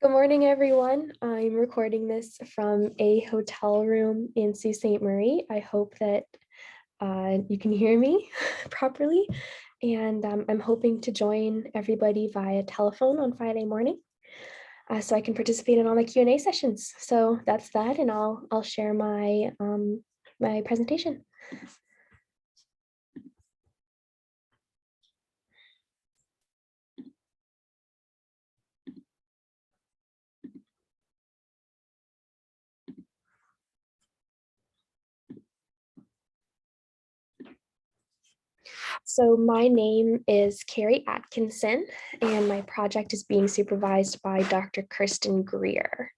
Good morning, everyone. I'm recording this from a hotel room in Sault Ste. Marie. I hope that you can hear me properly. And I'm hoping to join everybody via telephone on Friday morning so I can participate in all the Q&A sessions. So that's that, and I'll share my presentation. So my name is Carrie Atkinson, and my project is being supervised by Dr. Kirsten Greer.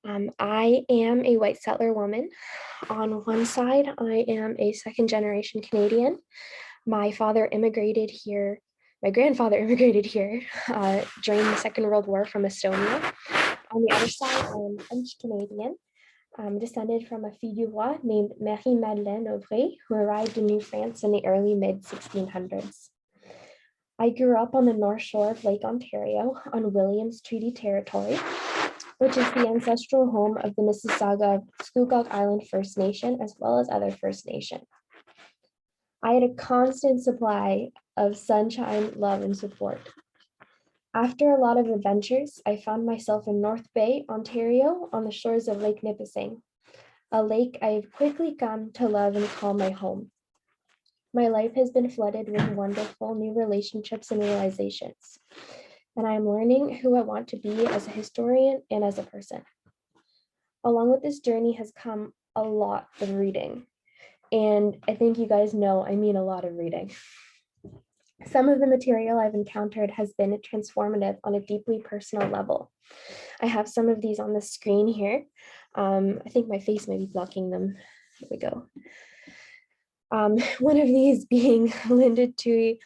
I am a white settler woman. On one side, I am a second generation Canadian. My father immigrated here. My grandfather immigrated here during the Second World War from Estonia. On the other side, I'm French Canadian. I'm descended from a fille du roi named Marie-Madeleine Aubray, who arrived in New France in the early mid-1600s. I grew up on the North Shore of Lake Ontario on Williams Treaty Territory, which is the ancestral home of the Mississauga Scugog Island First Nation, as well as other First Nation. I had a constant supply of sunshine, love, and support. After a lot of adventures, I found myself in North Bay, Ontario, on the shores of Lake Nipissing, a lake I've quickly come to love and call my home. My life has been flooded with wonderful new relationships and realizations, and I am learning who I want to be as a historian and as a person. Along with this journey has come a lot of reading, and I think you guys know I mean a lot of reading. Some of the material I've encountered has been transformative on a deeply personal level. I have some of these on the screen here. I think my face may be blocking them. Here we go. One of these being Linda Tui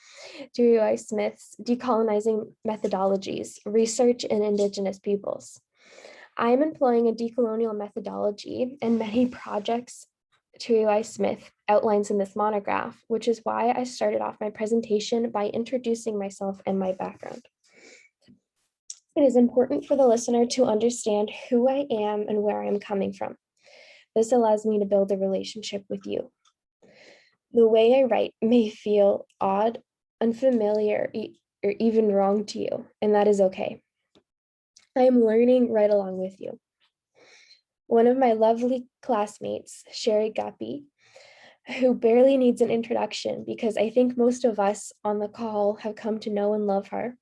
Smith's Decolonizing Methodologies, Research in Indigenous Peoples. I am employing a decolonial methodology and many projects Tui Smith outlines in this monograph, which is why I started off my presentation by introducing myself and my background. It is important for the listener to understand who I am and where I am coming from. This allows me to build a relationship with you. The way I write may feel odd, unfamiliar, or even wrong to you, and that is okay. I am learning right along with you. One of my lovely classmates, Sherry Guppy, who barely needs an introduction because I think most of us on the call have come to know and love her,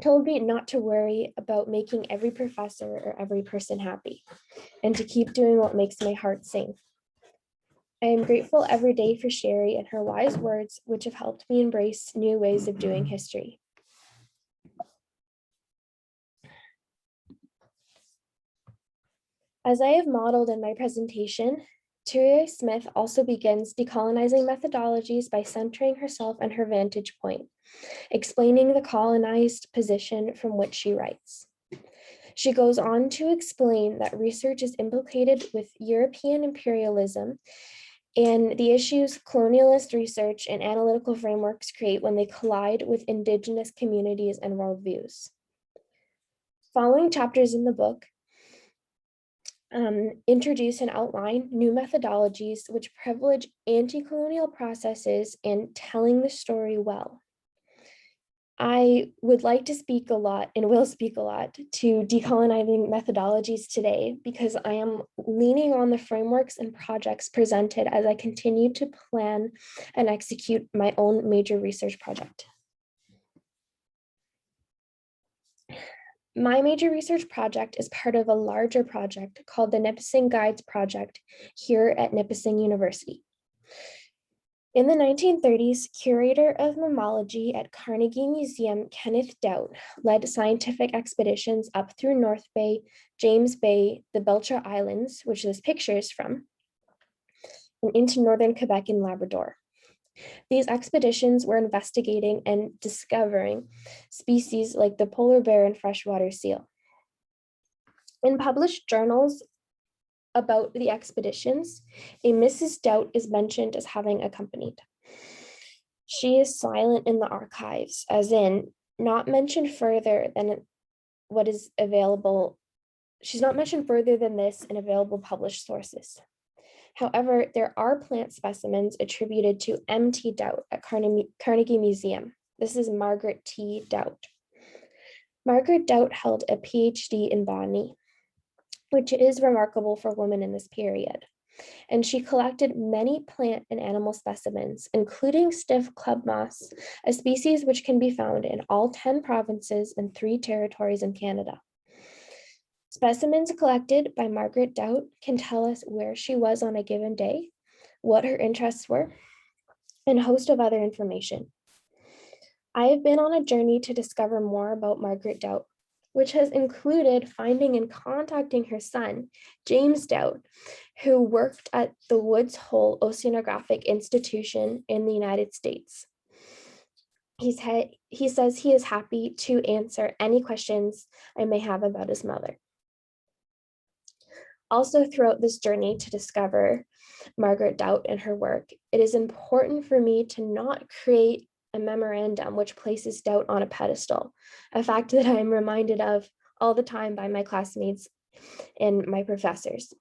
told me not to worry about making every professor or every person happy, and to keep doing what makes my heart sing. I am grateful every day for Sherry and her wise words, which have helped me embrace new ways of doing history. As I have modeled in my presentation, Tui Smith also begins decolonizing methodologies by centering herself and her vantage point, explaining the colonized position from which she writes. She goes on to explain that research is implicated with European imperialism and the issues colonialist research and analytical frameworks create when they collide with Indigenous communities and worldviews. Following chapters in the book introduce and outline new methodologies which privilege anti-colonial processes and telling the story well. I would like to speak a lot and will speak a lot to decolonizing methodologies today because I am leaning on the frameworks and projects presented as I continue to plan and execute my own major research project. My major research project is part of a larger project called the Nipissing Guides Project here at Nipissing University. In the 1930s, curator of mammalogy at Carnegie Museum, Kenneth Doubt, led scientific expeditions up through North Bay, James Bay, the Belcher Islands, which this picture is from, and into northern Quebec and Labrador. These expeditions were investigating and discovering species like the polar bear and freshwater seal. In published journals about the expeditions, a Mrs. Doubt is mentioned as having accompanied. She is silent in the archives, as in not mentioned further than what is available. She's not mentioned further than this in available published sources. However, there are plant specimens attributed to M.T. Doubt at Carnegie Museum. This is Margaret T. Doubt. Margaret Doubt held a PhD in botany, which is remarkable for women in this period. And she collected many plant and animal specimens, including stiff club moss, a species which can be found in all 10 provinces and 3 territories in Canada. Specimens collected by Margaret Doubt can tell us where she was on a given day, what her interests were, and a host of other information. I have been on a journey to discover more about Margaret Doubt, which has included finding and contacting her son, James Doubt, who worked at the Woods Hole Oceanographic Institution in the United States. He says he is happy to answer any questions I may have about his mother. Also, throughout this journey to discover Margaret Doubt and her work, it is important for me to not create a memorandum which places Doubt on a pedestal, a fact that I am reminded of all the time by my classmates and my professors.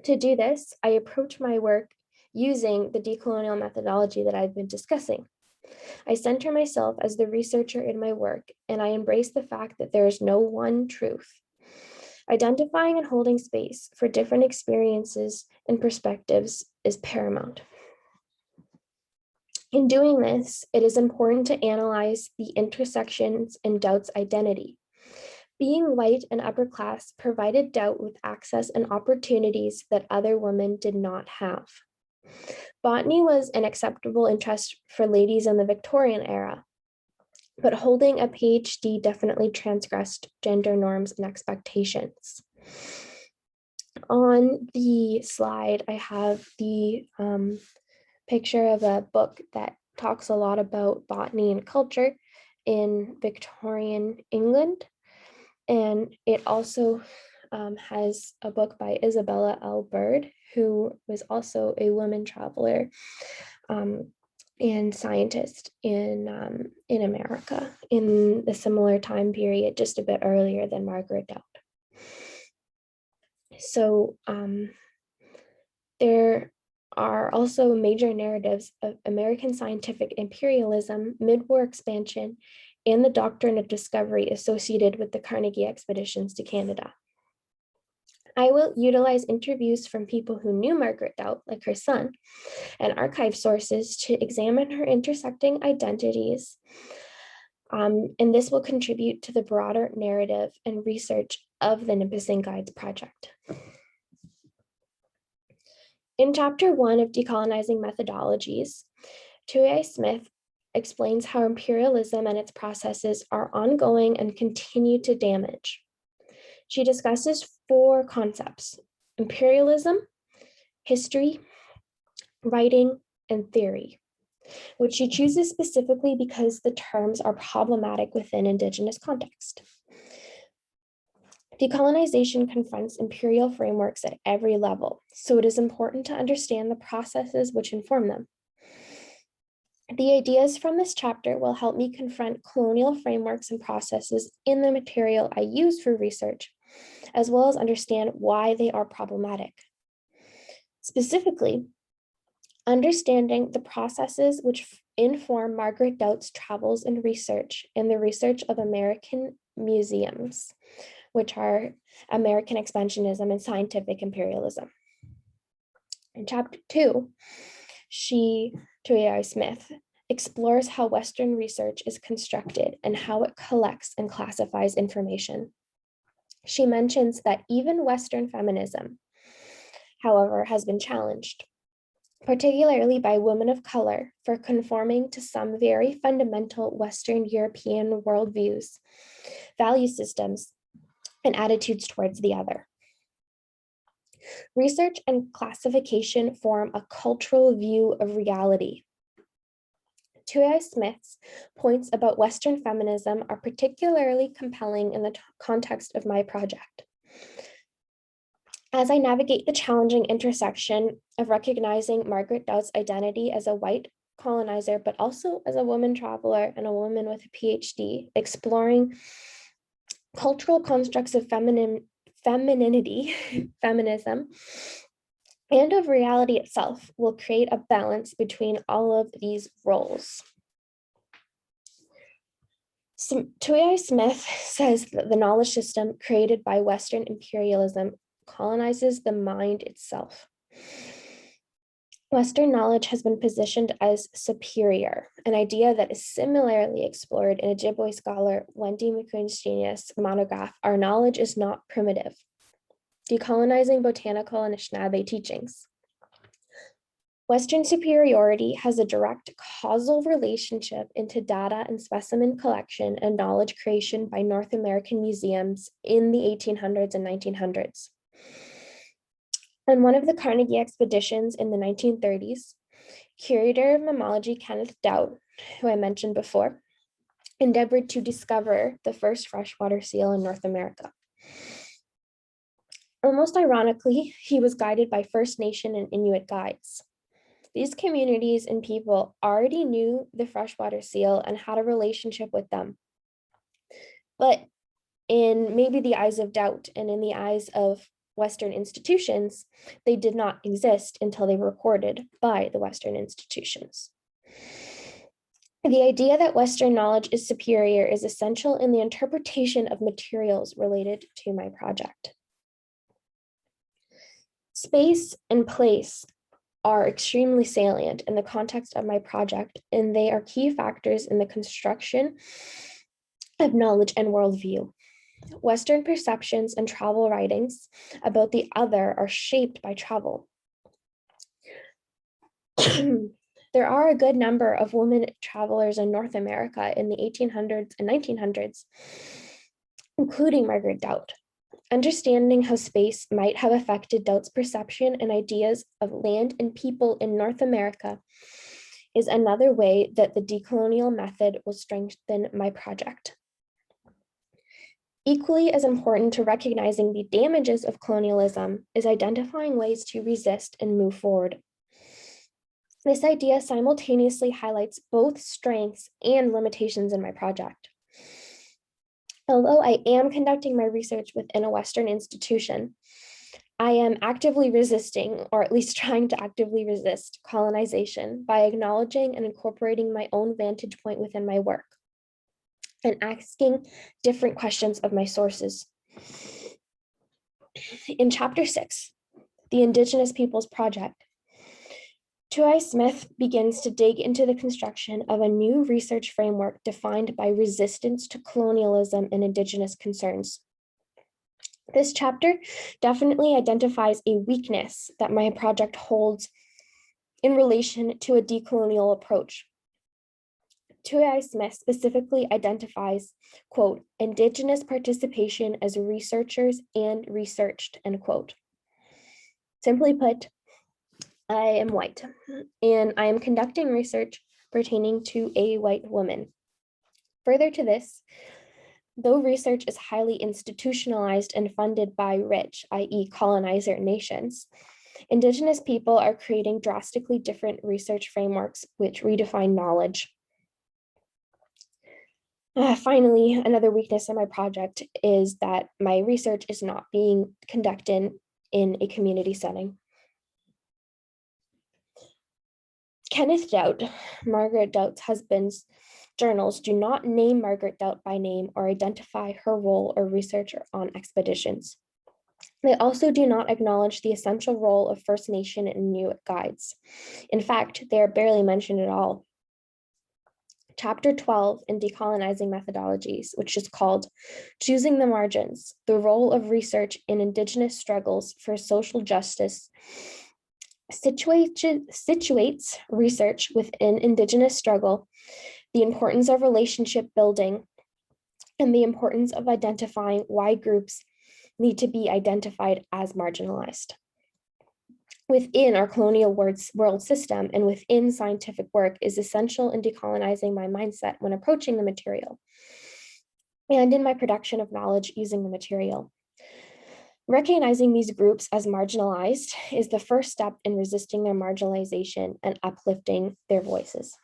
To do this, I approach my work using the decolonial methodology that I've been discussing. I center myself as the researcher in my work, and I embrace the fact that there is no one truth. Identifying and holding space for different experiences and perspectives is paramount. In doing this, it is important to analyze the intersections in Doubt's identity. Being white and upper class provided Doubt with access and opportunities that other women did not have. Botany was an acceptable interest for ladies in the Victorian era, but holding a PhD definitely transgressed gender norms and expectations. On the slide, I have the picture of a book that talks a lot about botany and culture in Victorian England. And it also has a book by Isabella L. Bird, who was also a woman traveler and scientist in America in a similar time period, just a bit earlier than Margaret Doubt. So there are also major narratives of American scientific imperialism, mid-war expansion, and the doctrine of discovery associated with the Carnegie expeditions to Canada. I will utilize interviews from people who knew Margaret Doubt, like her son, and archive sources to examine her intersecting identities. And this will contribute to the broader narrative and research of the Nipissing Guides project. In Chapter 1 of Decolonizing Methodologies, Tuia Smith explains how imperialism and its processes are ongoing and continue to damage. She discusses 4 concepts: imperialism, history, writing, and theory, which she chooses specifically because the terms are problematic within Indigenous context. Decolonization confronts imperial frameworks at every level, so it is important to understand the processes which inform them. The ideas from this chapter will help me confront colonial frameworks and processes in the material I use for research, as well as understand why they are problematic. Specifically, understanding the processes which inform Margaret Doubt's travels and research in the research of American museums, which are American expansionism and scientific imperialism. In Chapter 2, Tuia Smith, explores how Western research is constructed and how it collects and classifies information. She mentions that even Western feminism, however, has been challenged, particularly by women of color, for conforming to some very fundamental Western European worldviews, value systems, and attitudes towards the other. Research and classification form a cultural view of reality. Tuia Smith's points about Western feminism are particularly compelling in the context of my project. As I navigate the challenging intersection of recognizing Margaret Doubt's identity as a white colonizer, but also as a woman traveler and a woman with a PhD, exploring Cultural constructs of femininity, feminism, and of reality itself will create a balance between all of these roles. Tuyi Smith says that the knowledge system created by Western imperialism colonizes the mind itself. Western knowledge has been positioned as superior, an idea that is similarly explored in Ojibwe scholar Wendy McQueen's genius monograph, Our Knowledge is Not Primitive, Decolonizing Botanical and Anishinaabe Teachings. Western superiority has a direct causal relationship into data and specimen collection and knowledge creation by North American museums in the 1800s and 1900s. On one of the Carnegie expeditions in the 1930s, curator of mammalogy Kenneth Dowd, who I mentioned before, endeavored to discover the first freshwater seal in North America. Almost ironically, he was guided by First Nation and Inuit guides. These communities and people already knew the freshwater seal and had a relationship with them. But in maybe the eyes of doubt and in the eyes of Western institutions, they did not exist until they were recorded by the Western institutions. The idea that Western knowledge is superior is essential in the interpretation of materials related to my project. Space and place are extremely salient in the context of my project, and they are key factors in the construction of knowledge and worldview. Western perceptions and travel writings about the other are shaped by travel. There are a good number of women travelers in North America in the 1800s and 1900s, including Margaret Dowd. Understanding how space might have affected Dowd's perception and ideas of land and people in North America is another way that the decolonial method will strengthen my project. Equally as important to recognizing the damages of colonialism is identifying ways to resist and move forward. This idea simultaneously highlights both strengths and limitations in my project. Although I am conducting my research within a Western institution, I am actively resisting, or at least trying to actively resist, colonization by acknowledging and incorporating my own vantage point within my work and asking different questions of my sources. In Chapter 6, The Indigenous Peoples Project, Tuyi Smith begins to dig into the construction of a new research framework defined by resistance to colonialism and Indigenous concerns. This chapter definitely identifies a weakness that my project holds in relation to a decolonial approach. Tuyi Smith specifically identifies, quote, Indigenous participation as researchers and researched, end quote. Simply put, I am white, and I am conducting research pertaining to a white woman. Further to this, though research is highly institutionalized and funded by rich, i.e. colonizer nations, Indigenous people are creating drastically different research frameworks which redefine knowledge. Finally, another weakness in my project is that my research is not being conducted in a community setting. Kenneth Dowd, Margaret Dowd's husband's journals do not name Margaret Dowd by name or identify her role or research on expeditions. They also do not acknowledge the essential role of First Nation and Inuit guides. In fact, they are barely mentioned at all. Chapter 12 in Decolonizing Methodologies, which is called Choosing the Margins, the Role of Research in Indigenous Struggles for Social Justice, situates research within Indigenous struggle, the importance of relationship building, and the importance of identifying why groups need to be identified as marginalized. Within our colonial world system and within scientific work is essential in decolonizing my mindset when approaching the material and in my production of knowledge using the material. Recognizing these groups as marginalized is the first step in resisting their marginalization and uplifting their voices.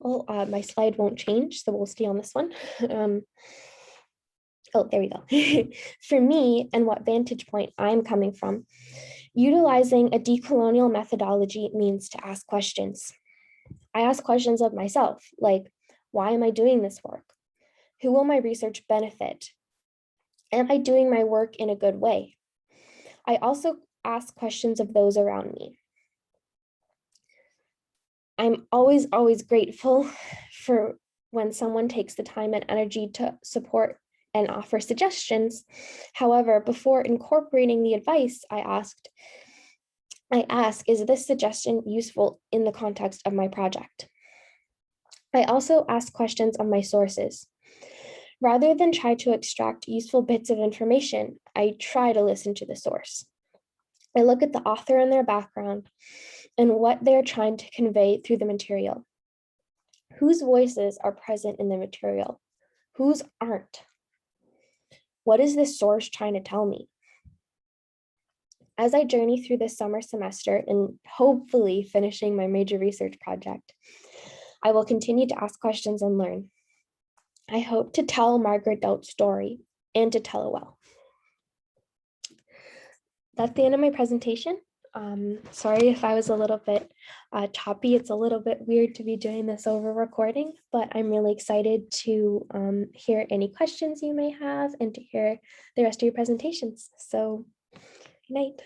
Well, my slide won't change, so we'll stay on this one. Oh, there we go. For me and what vantage point I'm coming from, utilizing a decolonial methodology means to ask questions. I ask questions of myself, like, why am I doing this work? Who will my research benefit? Am I doing my work in a good way? I also ask questions of those around me. I'm always grateful for when someone takes the time and energy to support and offer suggestions. However, before incorporating the advice, I ask, is this suggestion useful in the context of my project? I also ask questions of my sources. Rather than try to extract useful bits of information, I try to listen to the source. I look at the author and their background and what they're trying to convey through the material. Whose voices are present in the material? Whose aren't? What is this source trying to tell me? As I journey through this summer semester and hopefully finishing my major research project, I will continue to ask questions and learn. I hope to tell Margaret Dout's story and to tell it well. That's the end of my presentation. Sorry if I was a little bit choppy. It's a little bit weird to be doing this over recording, but I'm really excited to hear any questions you may have and to hear the rest of your presentations. So, good night.